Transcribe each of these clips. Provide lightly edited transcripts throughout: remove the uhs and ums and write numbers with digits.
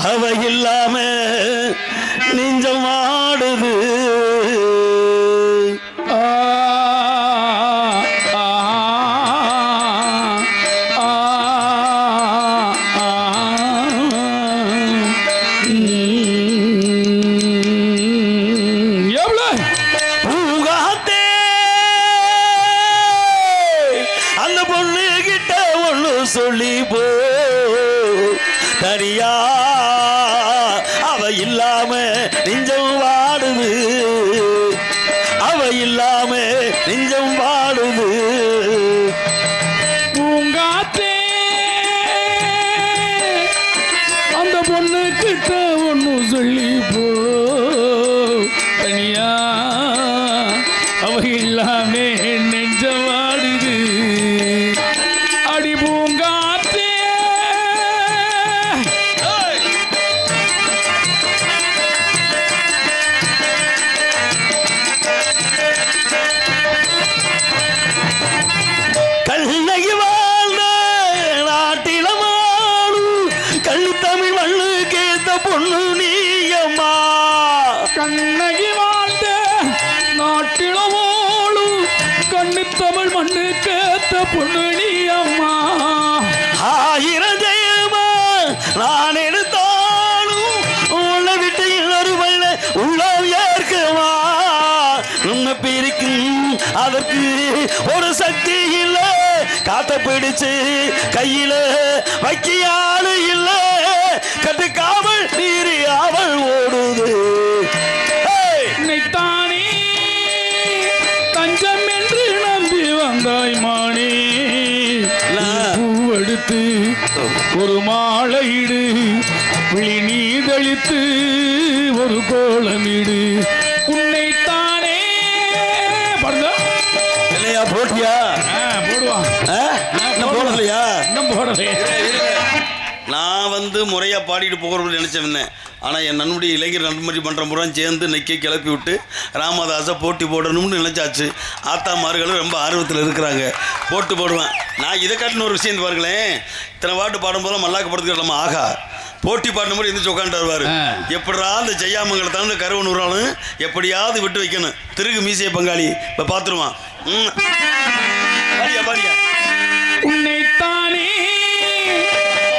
அவ இல்லாம நெஞ்சம் ஆடுது. அந்த பொண்ணு கிட்ட ஒண்ணு சொல்லி போ தனியா அவ இல்லாம நெஞ்சம் வாடுது. அவ இல்லாம நெஞ்சம் வாடுது. பூங்காத்தே அந்த பொண்ணு கிட்ட ஒண்ணு சொல்லி போ தனியா அவ இல்லாம நெஞ்சம் வாடுது. அடி பூங்காத்தே கண்ணகி வாழ்ந்த நாட்டிலமாடு கள்ளு தமிழ் மண்ணு கேத்த பொண்ணு நீயம்மா. கண்ணகி வாழ்ந்த நாட்டிலமாடு கண்ணு தமிழ் மண்ணு கேத்த பொண்ணு நீயம்மா. ஆயிரம் ஜெயமா நான் எடுத்தாலும் உன்னை விட்டு இன்னொரு பையன உள்ளம் ஏற்கமா. உன்னை பிரிக்கும் அதற்கு ஒரு சக்தி இல்லை. காத்த பிடிச்சு கையில வைக்கியாளு இல்லை. கட்டுக்காமல் நீரி அவள் ஓடுது. தானே தஞ்சம் என்று நம்பி வந்தாய் மானே. பூவெடுத்து ஒரு மாலையிடு விழி நீதளித்து ஒரு கோலமிடு. உன்னை தானே இல்லையா போட்டியா போடுவான் போடலையா? இன்னும் போடலையே. நான் முறையாக பாடிட்டு போகிறோம்னு நினச்சேன். ஆனால் என் நண்புடைய இளைஞர் நண்பரி பண்ணுற முறை சேர்ந்து நெக்கி கிளப்பி விட்டு ராமதாஸை போட்டி போடணும்னு நினச்சாச்சு. ஆத்தாமார்களும் ரொம்ப ஆர்வத்தில் இருக்கிறாங்க. போட்டு போடுவேன். நான் இதை காட்டின ஒரு விஷயம் பாருங்களேன். இத்தனை பாட்டு பாடும்போது மல்லாக்க படத்துக்கு நம்ம ஆகா போட்டி பாடின மாதிரி எந்திரிச்சு உட்காந்துட்டு வருவார். எப்படா அந்த ஜெய்யாமங்கலத்தை அந்த கருவு நூறாலும் எப்படியாவது விட்டு வைக்கணும். திருகு மீசைய பங்காளி இப்போ பார்த்துருவான். பாடியா பாடியா. உன்னைத்தானே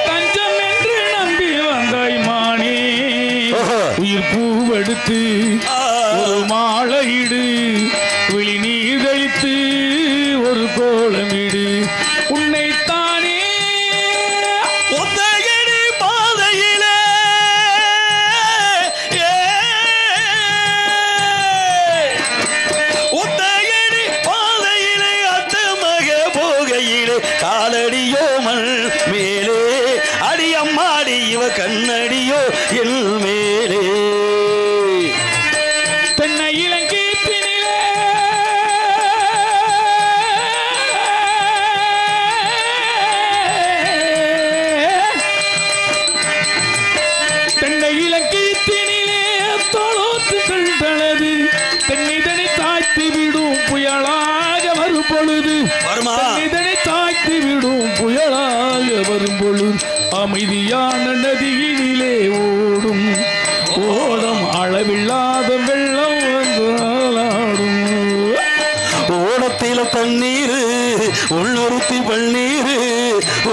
தஞ்சம் என்று நம்பி வந்தாய் மானே. உயிர் பூவெடுத்து ஒரு மாலையிடு விழி நீதளித்து ஒரு கோலமிடு. உன்னைத்தானே ஒத்தையடி பாதையிலே ஒத்தையடி பாதையிலே அத்தமக போகையிலே காலடியோ மண் மேலே அடியம்மாடி இவ கண்ணடியோ என் மேலே. தென்னை இளங்கீத்தினிலே தென்னை இளங்கீத்தினிலே தொழுத்துகள் தளது தென்னிதனை தாய்த்து விடும் புயலாக வரும் பொழுது. இதனை தாய்த்து விடும் புயலாக வரும் பொழுது அமைதியான நதியினிலே ஓடும் ஓடம் அளவில்லாத வெள்ளம் வந்தாடும். ஓடத்தில தண்ணீர் உள்ளொருத்தி பன்னீர்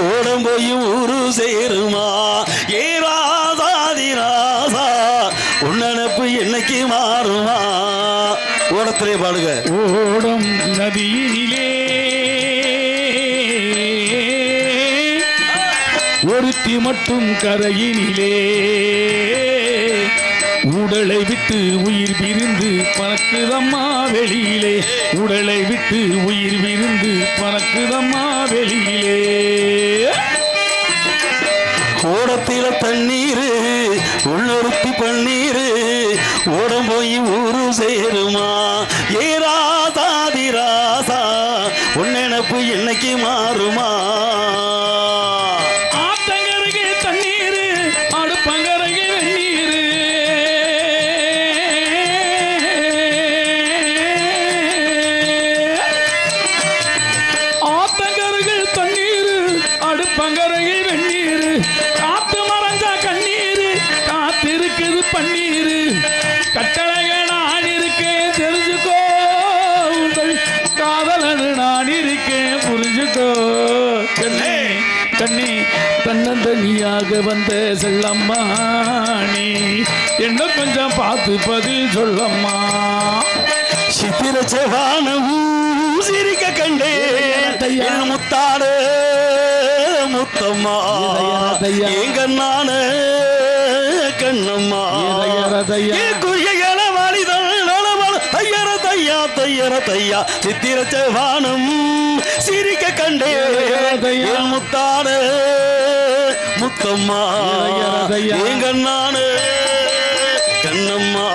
ஓடம் போய் ஊரு சேருமா. ஏராதாதிராசா உன்னப்பு என்னைக்கு மாறுமா. ஓடத்திலே பாடுங்க. ஓடம் நதியினிலே ஒருத்தி மட்டும் கரையினிலே உடலை விட்டு உயிர் விருந்து பறக்குதம்மா வெளியிலே. உடலை விட்டு உயிர் விருந்து பறக்குதம்மா வெளியிலே. ஓடத்தில தண்ணீர் உள்ளொருத்தி பன்னீர் ஓடம் போய் ஊரு சேருமா. ஏராதாதிராசா உன்னெனப்பு என்னைக்கு மாறுமா. ஆத்தங்கரைக்கு தண்ணீர் அடுப்பங்கரைக்கு வெந்நீர். ஆத்தங்கரைக்கு தண்ணீர் அடுப்பங்கரைக்கு வெந்நீர். காத்து மறைஞ்ச கண்ணீர் வந்த செல்லம்மா நீ என்ன கொஞ்சம் பார்த்து பதில் சொல்லம்மா. சித்திர செவானம் சிரிக்க கண்டே என் முத்தாடு முத்தம்மா எங்க நான கண்ணம்மா குயல வாலிதான் தையர தையா தையர தையா சித்திர செவானம் சிரிக்க கண்டே என் முத்தாடு முத்தம்மா எங்க நான கண்ணம்மா.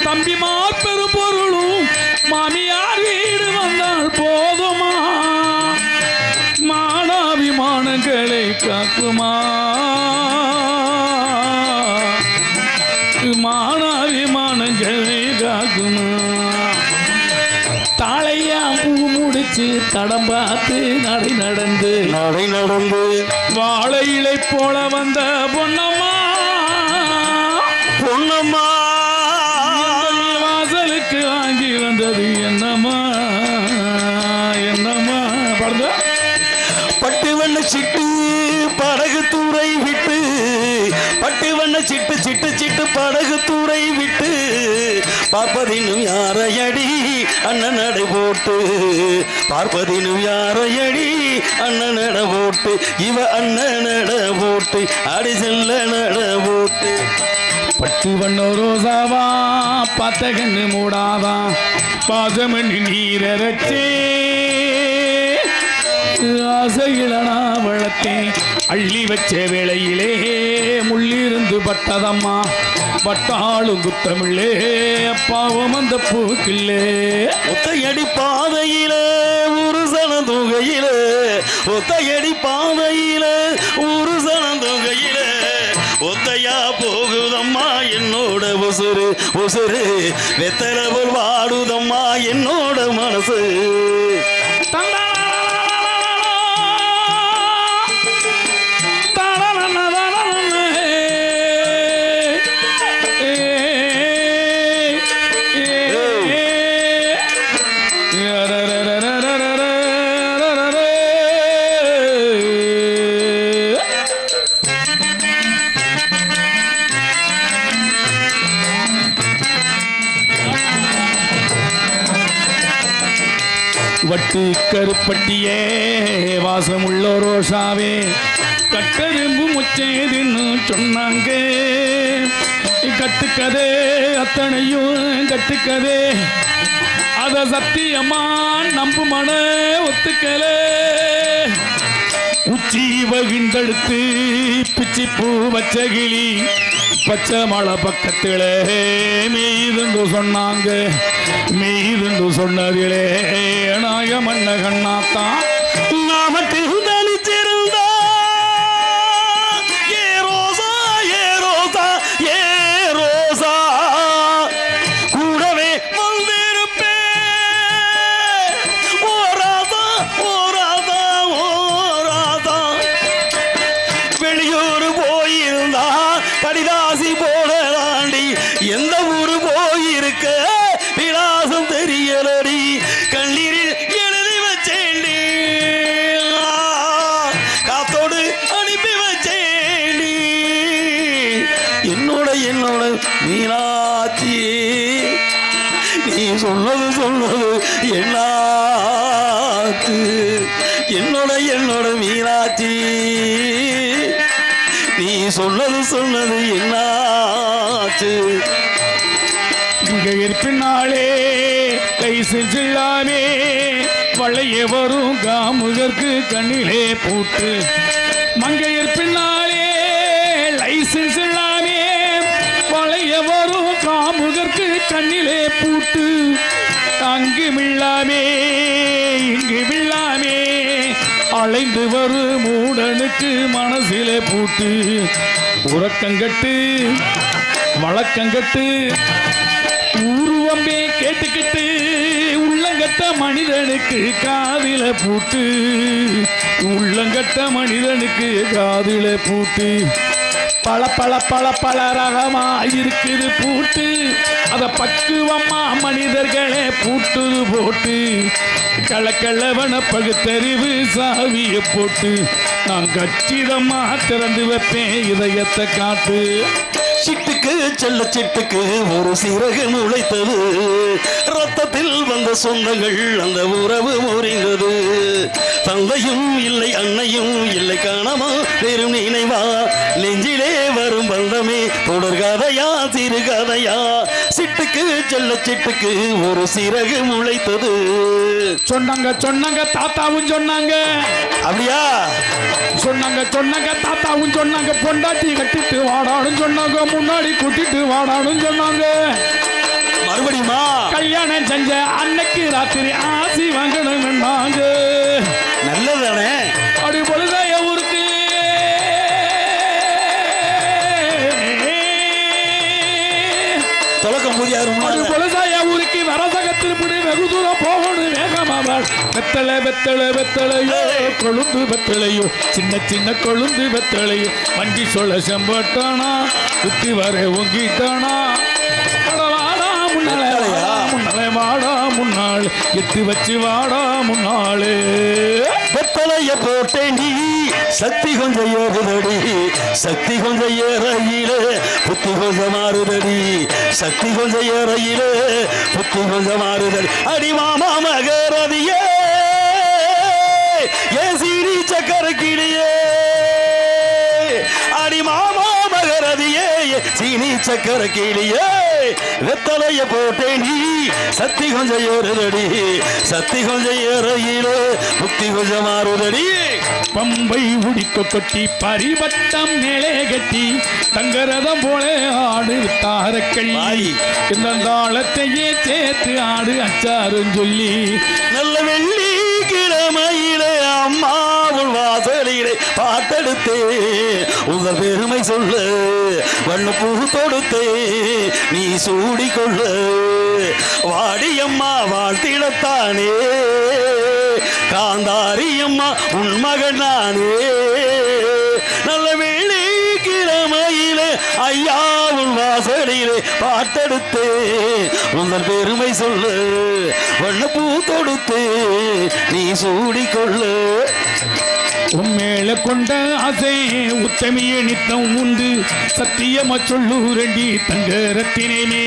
தம்பிமார் பெரு பொருளும் மாமியார் வீடு வந்தால் போதுமா மானாபிமானங்களை காக்குமா மானாபிமானங்களை காக்குமா. தாளையா பூ முடிச்சு தடம் பார்த்து நடை நடந்து வாழை இலை போல வந்த பொன்னம்மா பொன்னம்மா வாசலுக்கு வாங்கி வந்தது என்னம்மா என்னம்மா படுங்க. பட்டு வண்ண சிட்டு படகு தூரை விட்டு பட்டு வண்ண சிட்டு சிட்டு சிட்டு படகு தூரை விட்டு பார்ப்பதினும் யாரையடி அண்ணன் நடை போட்டு பார்ப்பதினும் யாரையடி அண்ணன் நட போட்டு இவ அண்ணன் நட போட்டு அடி செல்ல நட போட்டு. பட்டு வண்ண ரோசாவா பார்த்த கண்ணு மூடாதா பாசமண்ணி நீரச்சே ஆசையிலனா வளர்த்தேன் அள்ளி வச்ச வேளையிலே முள்ளிருந்து பட்டதம்மா பட்டாளும் குத்தமிழே பாவம் அந்த பூக்கில்லே. ஒத்தையடி பாதையிலே ஒரு சனந்தொகையிலே ஒத்தையடி பாதையிலே ஒரு சனந்தொகையிலே ஒத்தையா போகுதம்மா என்னோட உசுறு உசுறு வெத்தலை போல் வாடுதம்மா என்னோட மனசு. வட்டு கருப்பட்டியே வாசமுள்ள ரோஷாவே கட்டெரும்பு முச்சேதுன்னு சொன்னாங்க கட்டுக்கதே அத்தனையும் கட்டுக்கதே அத சத்தியம்மா நம்பு மன ஒத்துக்கலே. உச்சி வகிந்தெடுத்து பிச்சி பூ வச்ச கிளி பச்சை மலை பக்கத்துல மெய்துண்டு சொன்னாங்க மெய்துண்டு சொன்னதிலே நாய மண்ண கண்ணாத்தான் நாமட்டு தனிச்சிருந்தா ஏ ரோசா ஏ ரோசா ஏ ரோசா கூடவே வந்திருப்பே ஓ ராதா ஓ ராதா ஓ ராதா. வெளியூர் போயிருந்தா படிதாசி போல தாண்டி எந்த ஊரு போயிருக்க விலாசம் தெரியலடி கண்ணீரில் எழுதி வச்சேண்டி காத்தோடு அனுப்பி வச்சேண்டி என்னோட என்னோட மீனாட்சி நீ சொன்னது சொன்னது என்னாச்சு என்னோட என்னோட மீனாட்சி நீ சொன்னது சொன்னது என்னாச்சு. மங்கையர் பின்னாலே கை செஞ்சில்லாமே வளைய வரும் காமுகற்கு கண்ணிலே பூட்டு மங்கையர் பின்னாலே லைசன்ஸ் இல்லாமே வளைய வரும் காமுகற்கு கண்ணிலே பூட்டு அங்கு மில்லாமே இங்கு மில்லாமே வளைந்து வரும் மூடனுக்கு மனசிலே பூட்டு உறக்கங்கட்டு வழக்கங்கட்டு உருவமே கேட்டுக்கிட்டு உள்ளங்கட்ட மனிதனுக்கு காதில பூட்டு உள்ளங்கட்ட மனிதனுக்கு காதில பூட்டு பல பல பல பல ரகமா இருக்குது பூட்டு அத பக்குவமா மனிதர்களே பூட்டுது போட்டு கலக்கலவன பகுத்தறிவு சாவிய போட்டு நான் கச்சிதமா திறந்து வைப்பேன் இதயத்தை காட்டு சிட்டுக்கு செல்ல சிட்டுக்கு ஒரு சிறகு முளைத்தது ரத்தத்தில் வந்த சொந்தங்கள் அந்த உறவு முறிந்தது தந்தையும் இல்லை அன்னையும் இல்லை காணாமா வெறும் நினைவா நெஞ்சிலே வரும் பந்தமே தொடர்கதையா சிறுகதையா சிட்டுக்கு செல்ல சிட்டுக்கு ஒரு சிறகு முளைத்தது சொன்னாங்க சொன்னாங்க தாத்தாவும் சொன்னாங்க அப்படியா சொன்னாங்க சொன்னாங்க தாத்தாவும் சொன்னாங்க பொண்டாட்டி கட்டிட்டு வாடான்னு சொன்னாங்க முன்னாடி கூட்டிட்டு வாடான்னு சொன்னாங்க மறுபடியுமா கல்யாணம் செஞ்ச அன்னைக்கு ராத்திரி ஆசி வாங்கணும்னாங்க நல்லதானே அப்படி பொழுதாய ஊருக்கு தொலக்கம் அப்படி பொழுதாய ஊருக்கு வரசகத்தில் பிடி வெகு தூரம் போகணும் வேகமாவாள் வெத்தலை வெத்தலை வெத்தலையோ கொழுந்து வெத்தலையோ சின்ன சின்ன கொழுந்து வெத்தலையோ வண்டி சொல்ல செம்பட்டானா சுத்தி வர ஒங்கிட்டானா முன்னாலே வாடா முன்னாள் எட்டு வச்சு வாடா முன்னாளே வெத்தலைய போட்டேண்டி சக்தி கொஞ்சம் ஏறுதடி சக்தி கொஞ்சம் ஏறையில புத்தி கொஞ்சம் மாறுதடி சக்தி கொஞ்சம் ஏறையில புத்தி கொஞ்சம் மாறுதடி அடி மாமா மகரதியே ஏ சீனி சக்கர கிளியே அடி மாமா மகரதியே சீனி சக்கர கிளியே வெத்தலைய போட்டேண்டி சக்தி கொஞ்சம் ஏறுதடி சக்தி கொஞ்சம் ஏறையில புத்தி கொஞ்சம் மாறுதடி பம்பை உடிக்க கொட்டி பரிவட்டம் மேலே கட்டி தங்கரதம் போல ஆடு தாரக்கள்ளி இந்த தாளத்தையே சேர்த்து ஆடு அச்சாரும் சொல்லி நல்ல வெள்ளி கிழமையிலே அம்மாவுள் வாசலிலே பாட்டெடுத்தே உங்கள் பெருமை சொல்ல வண்ண பூ தொடுத்தே நீ சூடிக்கொள்ள வாடியம்மா வாழ்த்திடத்தானே காந்தாரியம்மா உன் மகன் நானே நல்ல வெள்ளி கிழமையிலே ஐயா உன் வாசலிலே பாட்டெடுத்தே உங்கள் பெருமை சொல்ல வண்ண பூ தொடுத்தே நீ சூடிக்கொள்ள உண்மையில கொண்ட ஆசை உத்தமிய நித்தம் உண்டு சத்தியமா சொல்லூரண்டி தங்க ரத்தினமே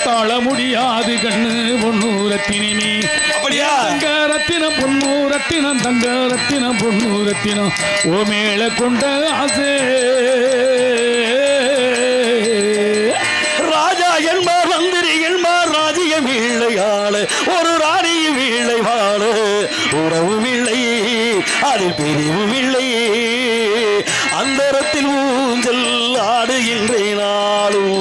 தாழ முடியாது கண்ணு பொண்ணு ரத்தினமே அப்படியா தங்க ரத்தினம் பொண்ணு ரத்தினம் தங்க ரத்தினம் பொண்ணு ரத்தினம் ஓ மேல கொண்ட ஆசை ராஜா என்பார் மந்திரி என்பார் ராஜ்யம் வீழையாள ஒரு ராணியும் வீழை வாழ உறவும் இல்லை அதில் பிரிவும் இல்லை அந்தரத்தில் ஊஞ்சல் ஆடுகின்றேனாலும்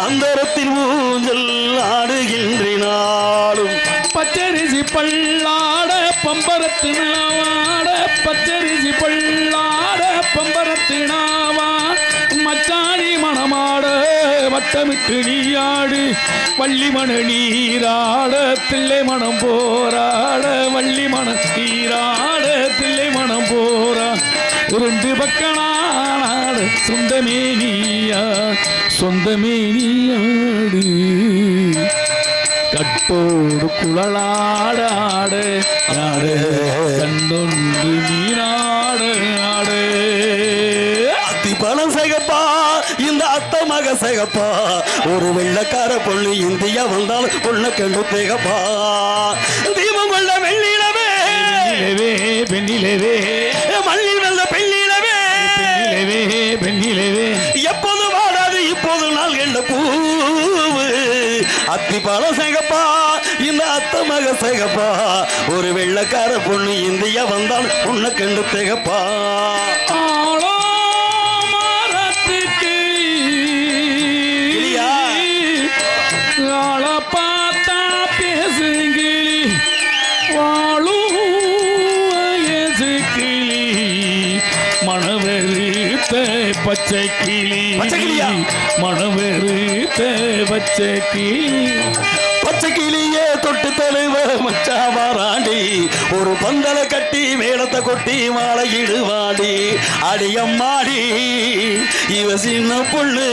அந்தரத்தில் ஊஞ்சல் ஆடுகின்றேனாலும் பச்சரிசி பல்லாட பம்பரத்தினாவாட பச்சரிசி பல்லாட பம்பரத்தினாவா மச்சாணி மணமாட வட்டமிட்டு நீயாடு வள்ளி மண நீராட தில்லை மனம் போராட வள்ளி மண நீராட தில்லை மனம் போரா உருண்டு பக்கனாட சொந்தமே நீயா சொந்தமே நீயாடு கட்டோடு குழலாடாடு ஆடு கண்டொன்று நீராடு ஆடு அத்தி பணம் சேகப்பா இந்த அத்த மக சேகப்பா ஒரு வெள்ளக்கார பொண்ணு இந்தியா வந்தால் பொண்ணை கண்டு தேகப்பா தீபம் கொள்ள வெள்ளிடவே பெண்ணிலவே மல்லி வெள்ள பெண்ணிடவே பெண்ணிலவே எப்போது வாடாது இப்போது நாள் கண்ட பூவு அத்தி பழம் சேகப்பா இந்த அத்த மக சேகப்பா ஒரு வெள்ளக்கார பொண்ணு இந்தியா வந்தால் பொண்ணை கண்டு தேகப்பா ஆளோ மரத்துக்கு ஆள பார்த்தா பேசுங்கிளி வாழும் வயசு மனவெறித்த பச்சை கிளி பச்சை கிளியா? மனவெறித்த பச்சை கிளி பச்சை கிளியே தொட்டு தழுவ மச்சாவாராண்டி ஒரு பந்தலை கட்டி மேளத்தை கொட்டி மாலையிடுவாடி அடியம்மாடி இவ சின்ன புள்ளு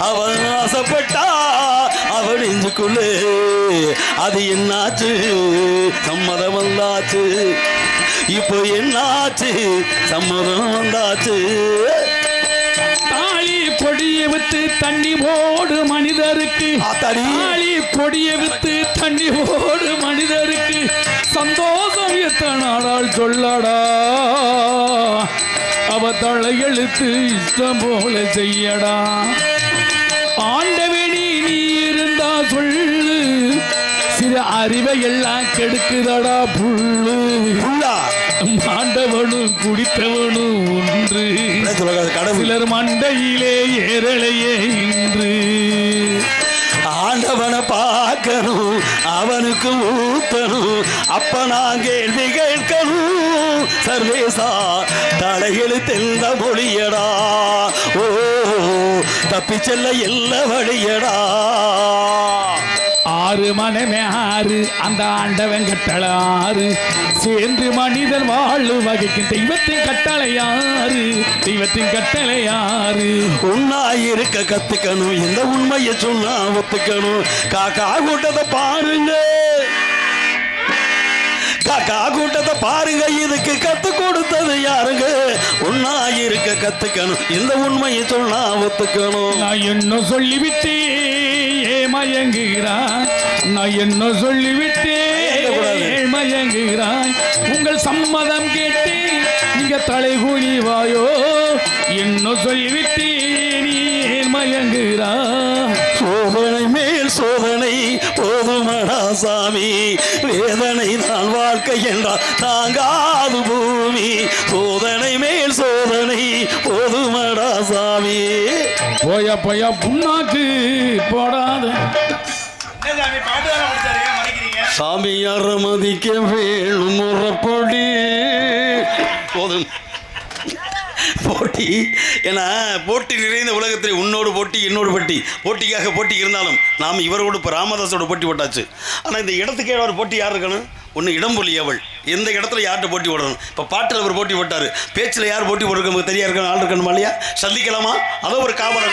அவன் ஆசைப்பட்டா அவன் நெஞ்சுக்குள்ளு அது என்னாச்சு சம்மதம் வந்தாச்சு இப்போ என்னாச்சு சம்மதம் வந்தாச்சு தாலி கொடியை வித்து தண்ணி போடு மனிதருக்கு ஆத்தாடி. தாலி கொடியை வித்து தண்ணி போடு மனிதருக்கு சந்தோஷம் எத்தனை நாளால் சொல்லடா அவ தலையெழுத்து இஷ்டம் போல செய்யடா ஆண்டவனி நீ இருந்தா சொல்லு சில அறிவை எல்லாம் கெடுக்குதடா புல்லு புள்ளா மாண்டவனும் குடித்தவனும் ஒன்று கடவுள் சிலர் மண்டையிலே ஏறலையே இன்று ஆண்டவனை பார்க்கணும் அவனுக்கு ஊத்தணும் அப்ப நான் கேள்வி கேட்கணும் சர்வேசா தலையில் தெந்த மொழியடா ஓ தப்பி செல்ல எல்லா வழியடா ஆறு மனமே ஆறு அந்த ஆண்டவன் கட்டளை ஆறு சேர்ந்து மனிதன் வாழு வகைக்கும் தெய்வத்தின் கட்டளை யாரு தெய்வத்தின் கட்டளை யாரு உண்ணாயிருக்க கத்துக்கணும் இந்த உண்மையை சொன்னா ஒத்துக்கணும் காக்கா கூட்டத்தை பாருங்க காக்கா கூட்டத்தை பாருங்க இதுக்கு கத்து கொடுத்தது யாருங்க உண்ணாயிருக்க கத்துக்கணும் இந்த உண்மையை சொன்னா ஒத்துக்கணும் நான் என்ன சொல்லிவிட்டேன் ஏமயங்குகிறாய் நான் என்ன சொல்லிவிட்டேன் ஏமயங்குகிறாய் உங்கள் சம்மதம் கேட்டு நீங்க தலைகுனிவாயோ என்ன சொல்லிவிட்டேன் நீ ஏமயங்குகிறாய் சோதனை மேல் சோதனை போதுமடா சாமி வேதனை தான் வாழ்க்கை என்றால் தாங்காது பூமி சோதனை மேல் சோதனை போதுமடா சாமி போயா போயா புண்ணாக்கு போடாத சாமியார மதிக்க வேணும் முறப்பொடி போதும் போட்டி ஏன்னா போட்டி நிறைந்த உலகத்தில் உன்னோடு போட்டி என்னோடு போட்டி போட்டிக்காக போட்டி இருந்தாலும் நாம் இவரோடு இப்போ ராமதாஸோட போட்டி போட்டாச்சு ஆனால் இந்த இடத்துக்கு ஒரு போட்டி யார் இருக்கணும் ஒன்று இடம்பொலி அவள் எந்த இடத்துல யார்கிட்ட போட்டி போடணும் இப்போ பாட்டில் அவர் போட்டி போட்டார் பேச்சில் யார் போட்டி போட்டிருக்க நமக்கு தெரியா இருக்கணும் ஆள் இருக்கணுமா இல்லையா சந்திக்கலாமா அதோ ஒரு காவலர்